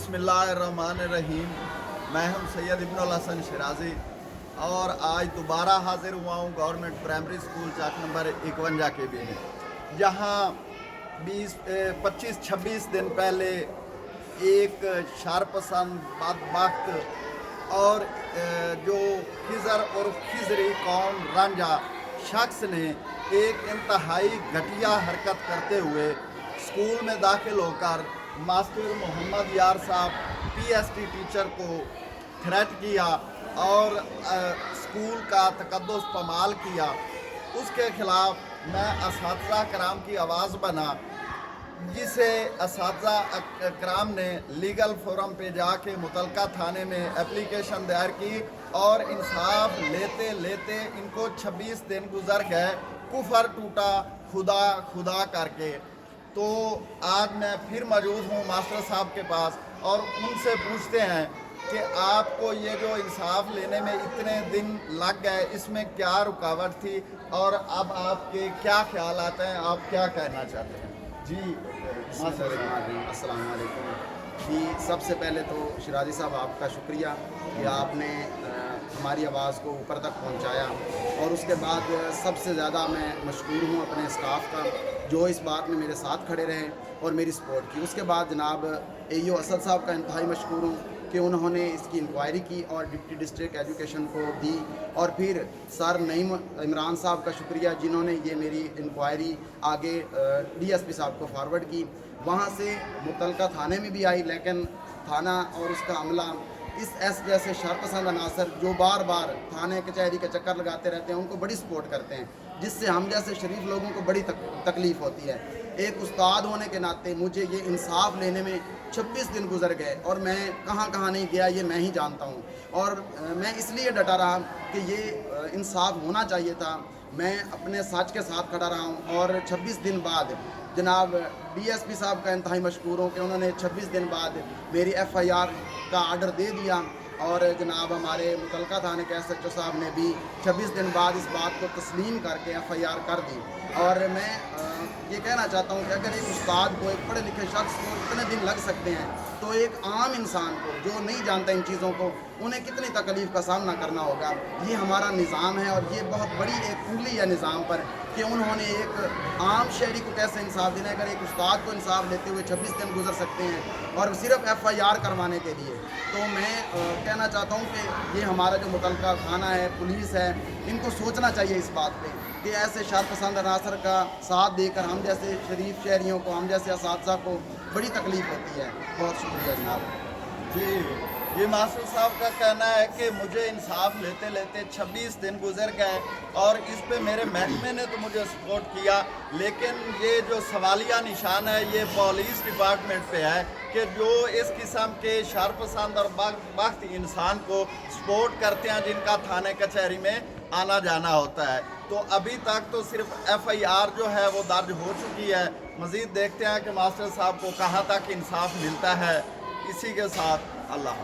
बिस्मिल्लाहिर्रहमानिर्रहीम। मैं हूं सैयद इब्नुल हसन शिराजी और आज दोबारा हाजिर हुआ हूं गवर्नमेंट प्राइमरी स्कूल चाक नंबर 51 के भी में, जहां 25-26 दिन पहले एक शारपसंद बदबख्त और जो खिज़र और खिज़री कौम रांझा शख्स ने एक इंतहाई घटिया हरकत करते हुए स्कूल में दाखिल होकर मास्टर मोहम्मद यार साहब PhD टीचर को थ्रेट किया और स्कूल का तकद्दुस पमाल किया। उसके ख़िलाफ़ मैं असातिज़ा कराम की आवाज़ बना, जिसे असातिज़ा कराम ने लीगल फोरम पे जाके मुतलका थाने में एप्लीकेशन दायर की और इंसाफ लेते लेते इनको 26 दिन गुजर गए, कुफर टूटा खुदा खुदा करके। तो आज मैं फिर मौजूद हूँ मास्टर साहब के पास और उनसे पूछते हैं कि आपको ये जो इंसाफ लेने में इतने दिन लग गए, इसमें क्या रुकावट थी और अब आपके क्या ख्याल आते हैं, आप क्या कहना चाहते हैं? जी अस्सलाम वालेकुम जी। सबसे पहले तो शिराजी साहब आपका शुक्रिया कि आपने हमारी आवाज़ को ऊपर तक पहुंचाया, और उसके बाद सबसे ज़्यादा मैं मशकूर हूं अपने स्टाफ का जो इस बात में मेरे साथ खड़े रहे और मेरी सपोर्ट की। उसके बाद जनाब AEO असद साहब का इंतहाई मशकूर हूँ कि उन्होंने इसकी इंक्वायरी की और डिप्टी डिस्ट्रिक्ट एजुकेशन को दी, और फिर सर नईम इमरान साहब का शुक्रिया जिन्होंने ये मेरी इंक्वायरी आगे DSP साहब को फॉरवर्ड की। वहाँ से मुतलका थाने में भी आई, लेकिन थाना और उसका अमला इस जैसे शरपसंद अनासर जो बार बार थाने कचहरी के चक्कर लगाते रहते हैं उनको बड़ी सपोर्ट करते हैं, जिससे हम जैसे शरीफ लोगों को बड़ी तकलीफ़ होती है। एक उस्ताद होने के नाते मुझे ये इंसाफ लेने में 26 दिन गुजर गए और मैं कहाँ कहाँ नहीं गया ये मैं ही जानता हूँ, और मैं इसलिए डटा रहा कि ये इंसाफ होना चाहिए था। मैं अपने सच के साथ खड़ा रहा हूँ और 26 दिन बाद जनाब DSP साहब का इंतहाई मशकूर हूँ कि उन्होंने 26 दिन बाद मेरी FIR का आर्डर दे दिया, और जनाब हमारे मुतलका थाने के SHO साहब ने भी 26 दिन बाद इस बात को तस्लीम करके FIR कर दी। और मैं ये कहना चाहता हूँ कि अगर एक उस्ताद को, एक पढ़े लिखे शख्स को इतने दिन लग सकते हैं, तो एक आम इंसान को जो नहीं जानता इन चीज़ों को, उन्हें कितनी तकलीफ़ का सामना करना होगा। ये हमारा निज़ाम है और ये बहुत बड़ी एक उंगली है निज़ाम पर कि उन्होंने एक आम शहरी को कैसे इंसाफ देना है। अगर एक उस्ताद को इंसाफ लेते हुए 26 दिन गुजर सकते हैं और सिर्फ FIR करवाने के लिए, तो मैं कहना चाहता हूँ कि ये हमारा जो मुतलका थाना है, पुलिस है, इनको सोचना चाहिए इस बात पे कि ऐसे शरपसंद अनासर का साथ देकर हम जैसे शरीफ शहरियों को, हम जैसे असातिज़ा को बड़ी तकलीफ़ होती है। बहुत शुक्रिया जनाब। जी, ये मास्टर साहब का कहना है कि मुझे इंसाफ लेते लेते 26 दिन गुजर गए और इस पे मेरे महकमे ने तो मुझे सपोर्ट किया, लेकिन ये जो सवालिया निशान है ये पुलिस डिपार्टमेंट पे है कि जो इस किस्म के शरपसंद और बख्त इंसान को सपोर्ट करते हैं, जिनका थाने कचहरी में आना जाना होता है। तो अभी तक तो सिर्फ FIR जो है वो दर्ज हो चुकी है। मज़ीद देखते हैं कि मास्टर साहब को कहाँ तक इंसाफ मिलता है। इसी के साथ अल्लाह।